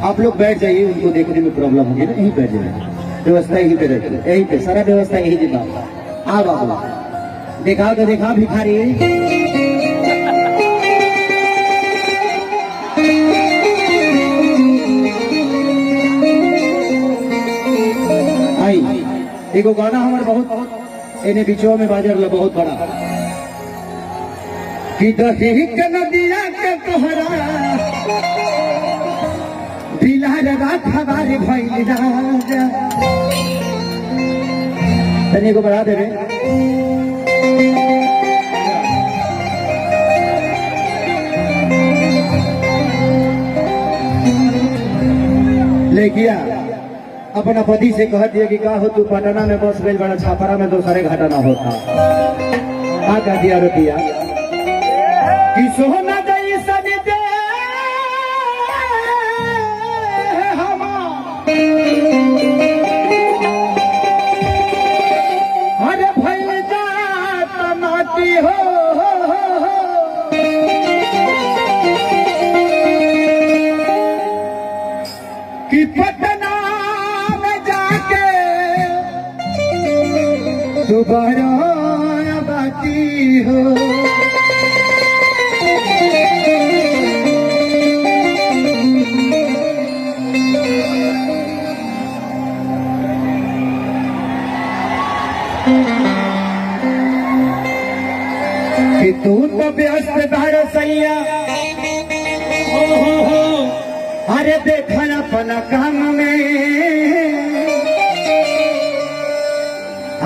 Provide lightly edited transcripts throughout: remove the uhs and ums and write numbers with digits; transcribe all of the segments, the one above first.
आप लोग बैठ जाइए, उनको देखने में प्रॉब्लम होगी ना, यहीं बैठ जाइए, व्यवस्था यहीं पे रहती है, यहीं पे सारा व्यवस्था यही देता। आ बाबा देखा तो देखा भिखारी आई। एगो गाना हमारे बहुत इन्हें बिचो में बाजार ला बहुत बड़ा कि दही के नदिया के तोहरा बिलार रात हमारे भइल राजा। तनी को बढ़ा दे रे ले किया अपना पति से कह दिया कि का हो तू पटना में बस गई बड़ा छापरा में दूसरे घटना होता। क्या कह दिया रुपया कि सोना दई सदी दे अरे भइल जात माटी हो कि पटना में जाके दोबारा बाती हो। कि तू तो व्यस्त धार सैया हो अरे देखा अपना काम में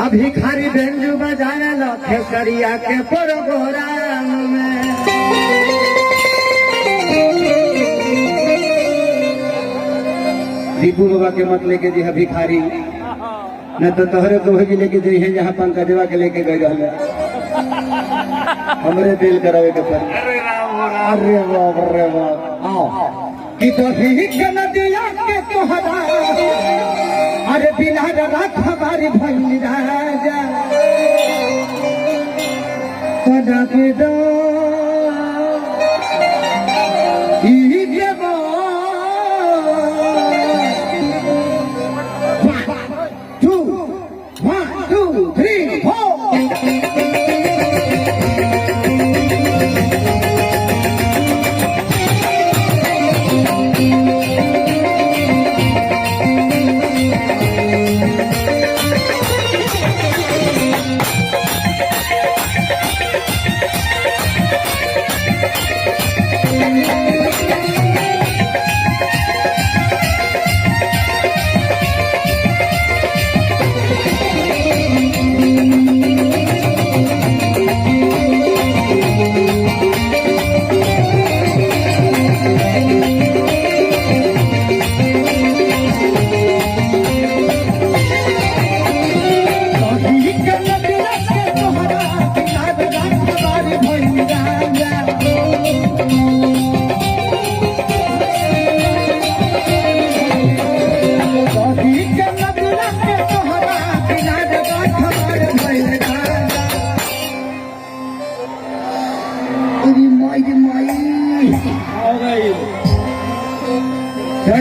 अभी खारी बेंजू बजाने लखे करिया के प्रोग्राम में। दीपू बाबा के मत लेके जी भिखारी न तो तोहरे तो भी लेके जाइए है जहाँ पंकजवा के लेके गए रहले हमरे दिल करावे के पर। अरे बाप आओ कि दही के नदिया के तोहरा अरे बिलार रात हमारी भइल राजा। तोरा के दो ई देबो 1 2 3 4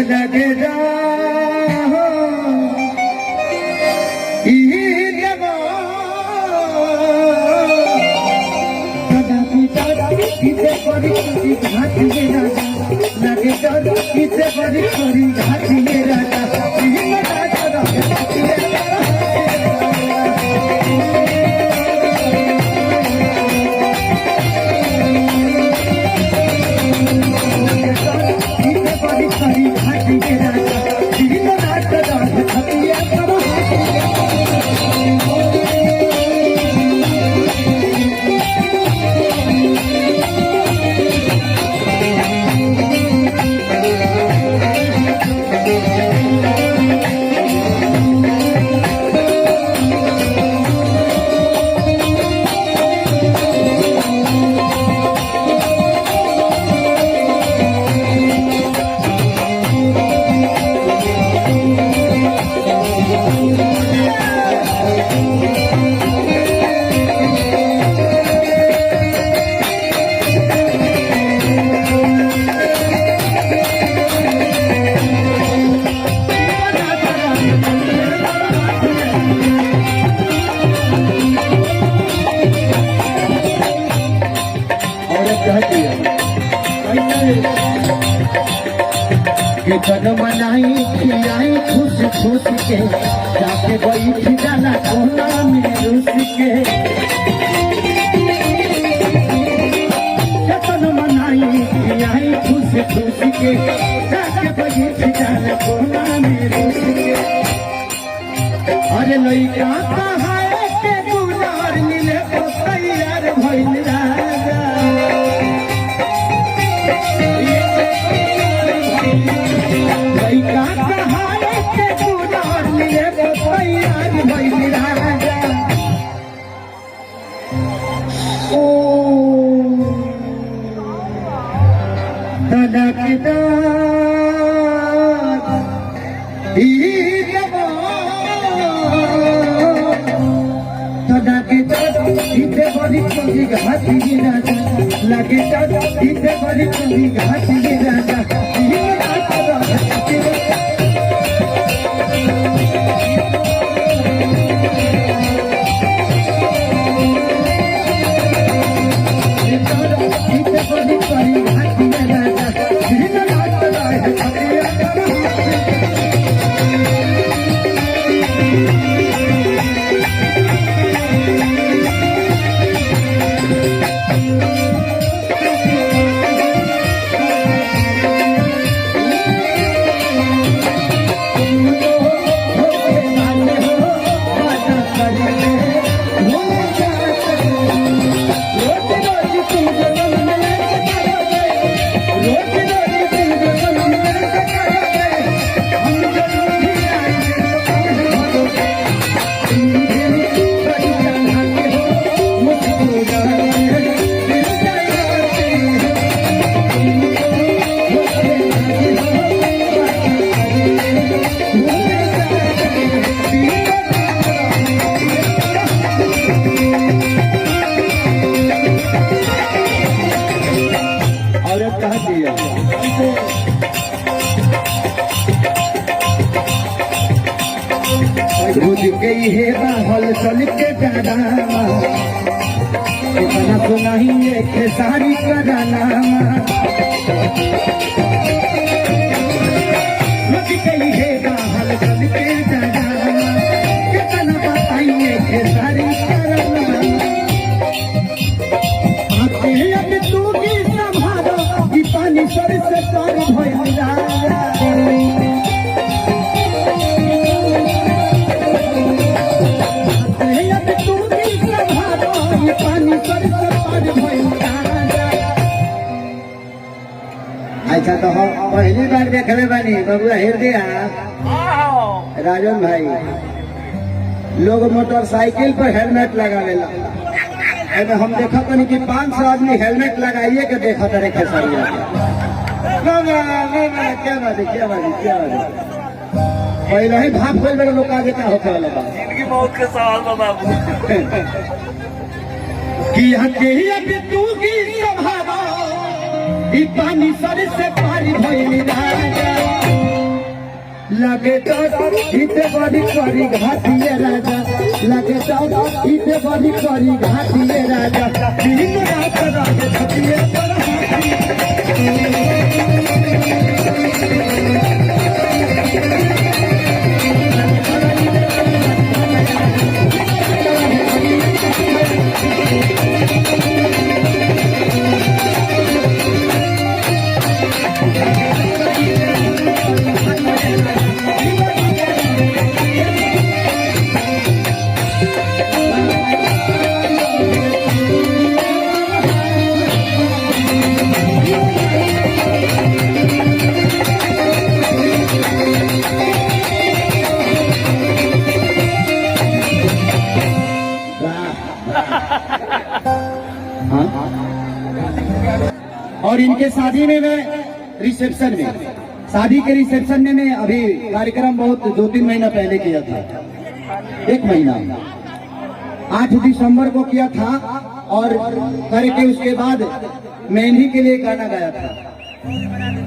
लगे जा कहती है कितन मनाई खिलाई खुश खुश के जाके बैठ जाना कोना में रुस के कितन मनाई खिलाई खुश खुश के जाके बैठ जाना कोना में रुस के अरे लइका कहाए के गुजार मिले तो तैयार भइल राजा लइका कहाए के गुजार मिले तो तैयार भइल राजा ओ धड़कदार ई बड़ी कभी घाटी राजा लगे इतने बड़ी कभी घाटी राजा इतने बड़ी कभी घाटी राजा बुझ गई है बाहल चल के डरामा इतना तो नहीं है खेसारी कराना बुझ गई है बाहल चल के डरामा कितना बताइए खेसारी कराना आते अब तू भी संभालो कि पानी सर से तर भइल अच्छा तो हम पहली बार देखले बानी बबुआ हृदय राजन भाई लोग मोटरसाइकिल पर हेलमेट लगावेला हम देखा तनी कि 500 आदमी हेलमेट लगाइए के देखा तरे खेसारिया क्या बात पहले ही भाप खोल मेरे लोग आगे क्या होता है जिंदगी बहुत के सवाल बाबू कि अभी तू की संभालो ई पानी सर से पारी भइल राजा लगे तो इतने बड़ी करी घाटिए राजा लगे तो इतने बड़ी करी घाटिए राजा दिन रात राजे छतिए पर और इनके शादी में मैं रिसेप्शन में शादी के रिसेप्शन में मैं अभी कार्यक्रम बहुत 2-3 महीना पहले किया था 1 महीना 8 दिसंबर को किया था और करके उसके बाद मैं इन्हीं के लिए गाना गाया था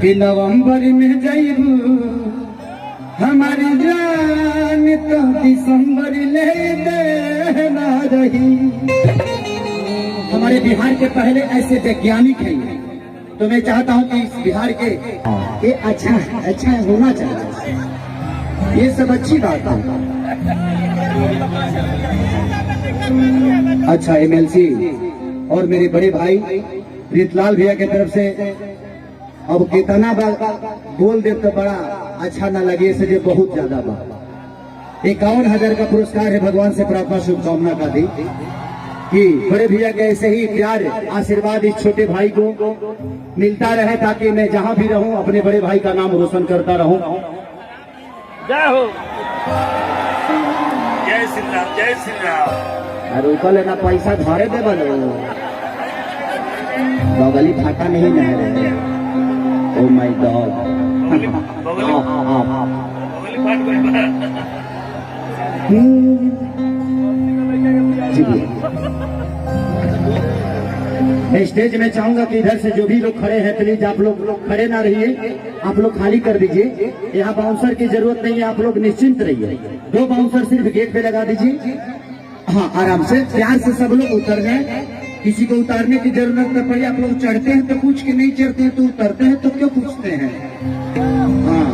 कि नवंबर में जाइबू हमारी जान तो दिसंबर ले देना रही हमारे बिहार के पहले ऐसे वैज्ञानिक हैं, तो मैं चाहता हूं कि इस बिहार के ये अच्छा होना चाहिए, ये सब अच्छी बात है। अच्छा एमएलसी और मेरे बड़े भाई प्रीतलाल भैया की तरफ से अब कितना बोल दे तो बड़ा अच्छा ना लगे, से जो बहुत ज्यादा बा 51,000 का पुरस्कार है। भगवान से प्रार्थना शुभकामना का दी कि बड़े भैया के ऐसे ही प्यार आशीर्वाद इस छोटे भाई को मिलता रहे, ताकि मैं जहां भी रहूं अपने बड़े भाई का नाम रोशन करता रहूं। जय हो, जय श्री राम, जय श्री राम। अरे ऊपर लेना पैसा धरे दे बनो, बगली फाटा नहीं नह रहे। ओ माय गॉड, बगली फाट गई। मैं स्टेज में चाहूंगा कि इधर से जो भी लोग खड़े हैं प्लीज आप लोग खड़े ना रहिए, आप लोग खाली कर दीजिए। यहाँ बाउंसर की जरूरत नहीं है, आप लोग निश्चिंत रहिए। 2 बाउंसर सिर्फ गेट पे लगा दीजिए। हाँ आराम से प्यार से सब लोग उतर जाए, किसी को उतारने की जरूरत न पड़े। आप लोग चढ़ते हैं तो पूछ के नहीं चढ़ते हैं, तो उतरते हैं तो क्यों पूछते हैं। हाँ